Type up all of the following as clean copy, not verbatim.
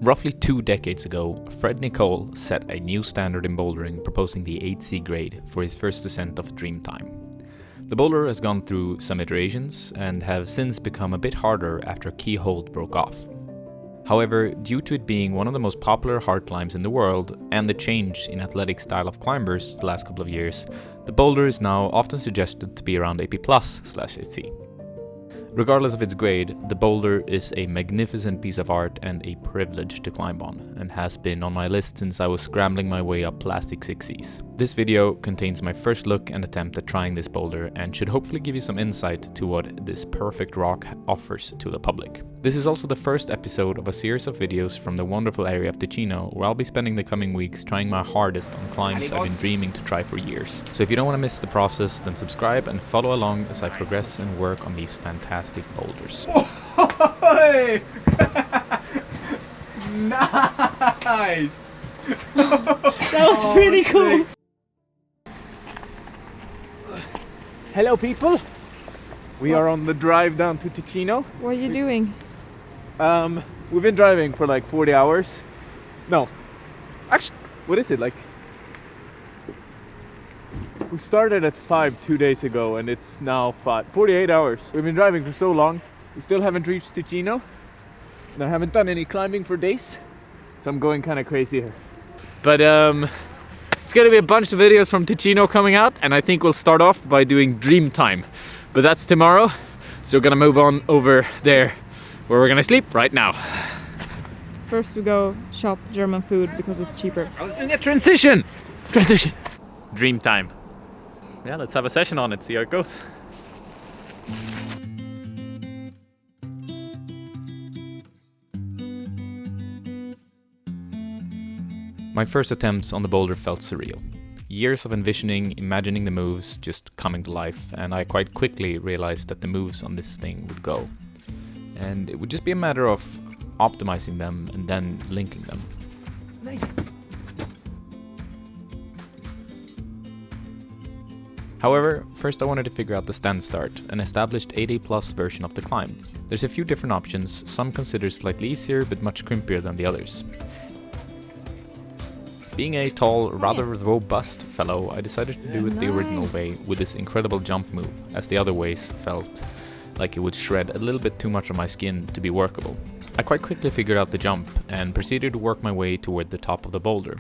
Roughly 2 decades ago, Fred Nicole set a new standard in bouldering, proposing the A7SIII grade for his first descent of Dreamtime. The boulder has gone through some iterations and have since become a bit harder after a key hold broke off. However, due to it being one of the most popular hard climbs in the world and the change in athletic style of climbers the last couple of years, the boulder is now often suggested to be around AP+/A7SIII. Regardless of its grade, the boulder is a magnificent piece of art and a privilege to climb on, and has been on my list since I was scrambling my way up plastic 6Cs. This video contains my first look and attempt at trying this boulder and should hopefully give you some insight to what this perfect rock offers to the public. This is also the first episode of a series of videos from the wonderful area of Ticino, where I'll be spending the coming weeks trying my hardest on climbs I've been dreaming to try for years. So if you don't want to miss the process, then subscribe and follow along as I progress and work on these fantastic boulders. Oh, nice! That was pretty cool! Hello people! We are on the drive down to Ticino. What are you doing? We've been driving for like 40 hours. No, actually, what is it like? We started at 5 2 days ago and it's now 48 hours. We've been driving for so long. We still haven't reached Ticino. And I haven't done any climbing for days. So I'm going kind of crazy here. But it's gonna be a bunch of videos from Ticino coming out, and I think we'll start off by doing Dreamtime. But that's tomorrow. So we're gonna move on over there where we're gonna sleep right now. First we go shop German food because it's cheaper. I was doing a transition! Transition! Dreamtime. Yeah, let's have a session on it, see how it goes. My first attempts on the boulder felt surreal. Years of envisioning, imagining the moves just coming to life, and I quite quickly realized that the moves on this thing would go. And it would just be a matter of optimizing them and then linking them. However, first I wanted to figure out the stand start, an established 8A+ version of the climb. There's a few different options, some considered slightly easier but much crimpier than the others. Being a tall, rather robust fellow, I decided to do it the original way with this incredible jump move, as the other ways felt like it would shred a little bit too much of my skin to be workable. I quite quickly figured out the jump and proceeded to work my way toward the top of the boulder.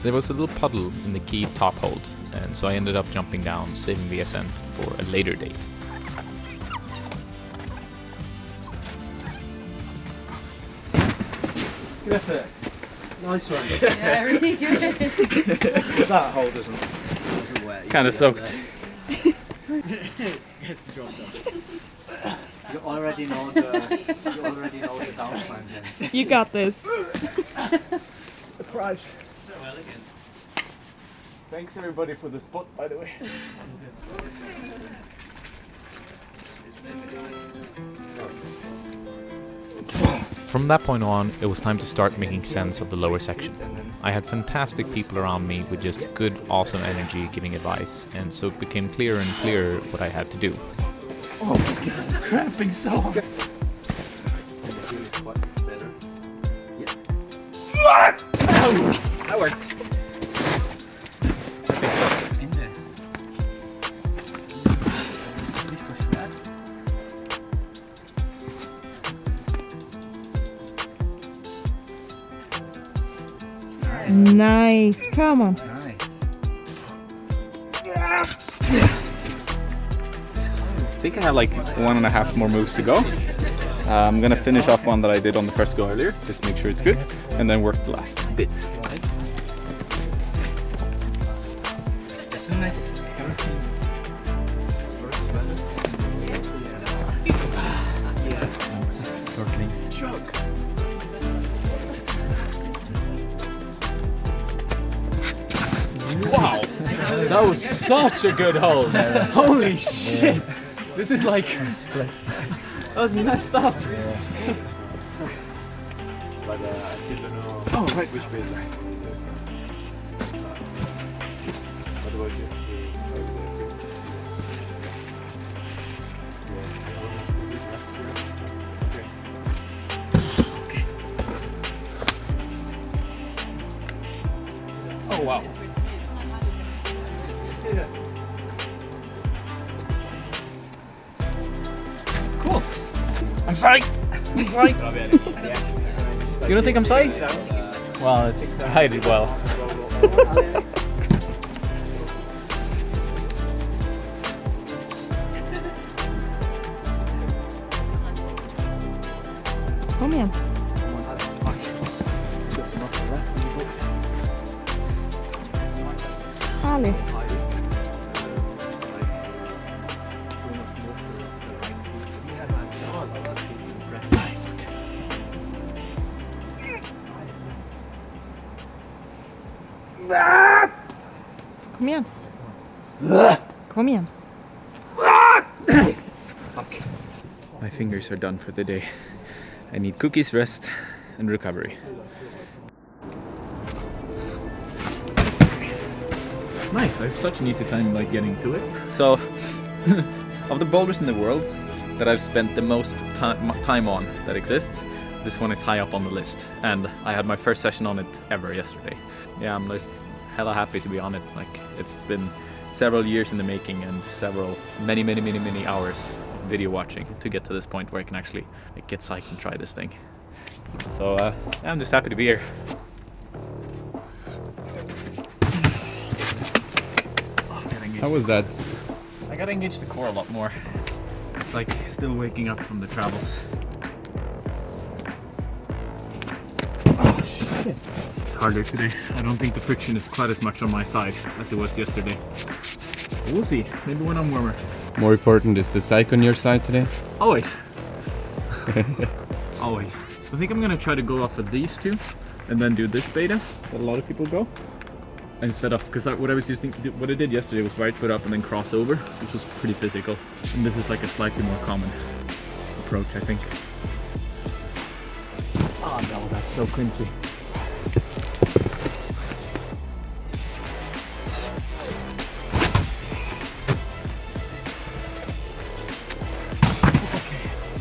There was a little puddle in the key top hold, and so I ended up jumping down, saving the ascent for a later date. That's it. Nice one. Yeah, really good. That hole doesn't work. Kind of soaked. Gets the job done. You already know the downtime then. You got this. Surprise. So elegant. Thanks everybody for the spot, by the way. From that point on, it was time to start making sense of the lower section. I had fantastic people around me with just good, awesome energy giving advice, and so it became clearer and clearer what I had to do. Oh my god, I'm cramping so hard. What? That works. In there. Ist nicht so schwer. Nice. Come on. Nice. I think I have like 1.5 more moves to go. I'm gonna finish off one that I did on the first go earlier, just to make sure it's good, and then work the last bits. As soon as everything works well. Wow, that was such a good hole. Holy shit, this is like, that was messed up. But I still don't know Oh, right. which way is right. What about you? Oh wow. Cool. I'm psyched. I'm psyched. You don't think I'm psyched? Well, I did well. Kom igen. Härligt. Kom igen. Kom igen. My fingers are done for the day. I need cookies, rest, and recovery. Nice, I have such an easy time like getting to it. So, of the boulders in the world that I've spent the most time on that exists, this one is high up on the list. And I had my first session on it ever yesterday. Yeah, I'm just hella happy to be on it. Like, it's been several years in the making and many hours of video watching to get to this point where I can actually like, get psyched and try this thing. So I'm just happy to be here. How was that? I gotta engage the core a lot more. It's like still waking up from the travels. Oh shit! It's harder today. I don't think the friction is quite as much on my side as it was yesterday. We'll see. Maybe when I'm warmer. More important, is the psych on your side today? Always. Always. I think I'm gonna try to go off of these two and then do this beta that a lot of people go. Instead of, because what I did yesterday was right foot up and then cross over, which was pretty physical. And this is like a slightly more common approach, I think. Oh no, that's so crimpy.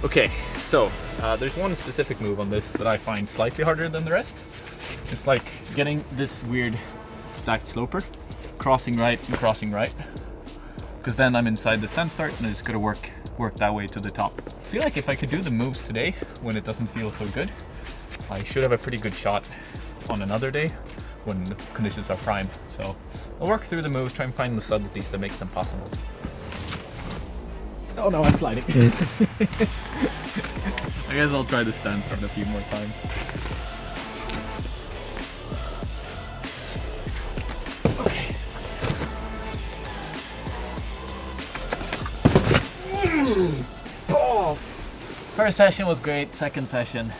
Okay, so there's one specific move on this that I find slightly harder than the rest. It's like getting this weird stacked sloper, crossing right and crossing right, because then I'm inside the stand start and I just gotta work that way to the top. I feel like if I could do the moves today when it doesn't feel so good, I should have a pretty good shot on another day when the conditions are prime. So I'll work through the moves, try and find the subtleties that makes them possible. Oh no, I'm sliding. I guess I'll try the stand start a few more times. Okay. Oh, first session was great. Second session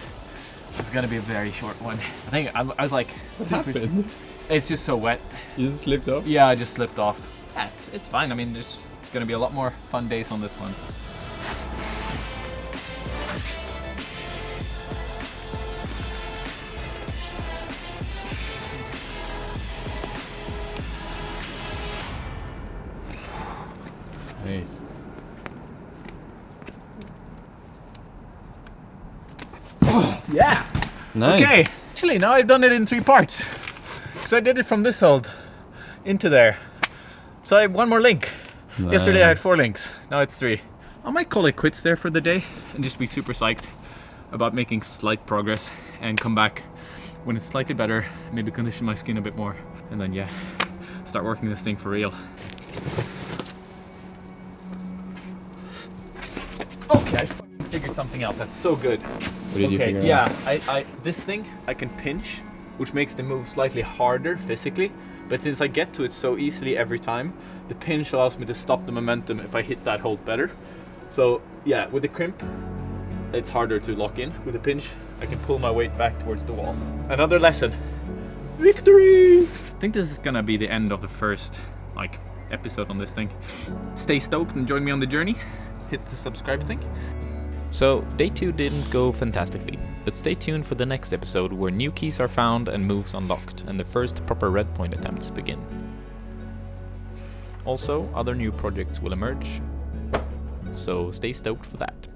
is gonna be a very short one. I think I was like, What happened? It's just so wet. You just slipped off? Yeah, I just slipped off. Yeah, it's fine. I mean, there's gonna be a lot more fun days on this one. Nice. Yeah. Nice. Okay. Actually, now I've done it in 3 parts. Because I did it from this hold into there. So I have 1 more link. Nice. Yesterday I had 4 links. Now it's 3. I might call it quits there for the day and just be super psyched about making slight progress and come back when it's slightly better, maybe condition my skin a bit more, and then yeah, start working this thing for real. Okay, I figured something out. That's so good. What did you figure out? Yeah, this thing I can pinch, which makes the move slightly harder physically. But since I get to it so easily every time, the pinch allows me to stop the momentum if I hit that hold better. So yeah, with the crimp, it's harder to lock in. With the pinch, I can pull my weight back towards the wall. Another lesson. Victory! I think this is gonna be the end of the first episode on this thing. Stay stoked and join me on the journey. Hit the subscribe thing. So, day 2 didn't go fantastically, but stay tuned for the next episode where new keys are found and moves unlocked, and the first proper red point attempts begin. Also, other new projects will emerge, so stay stoked for that.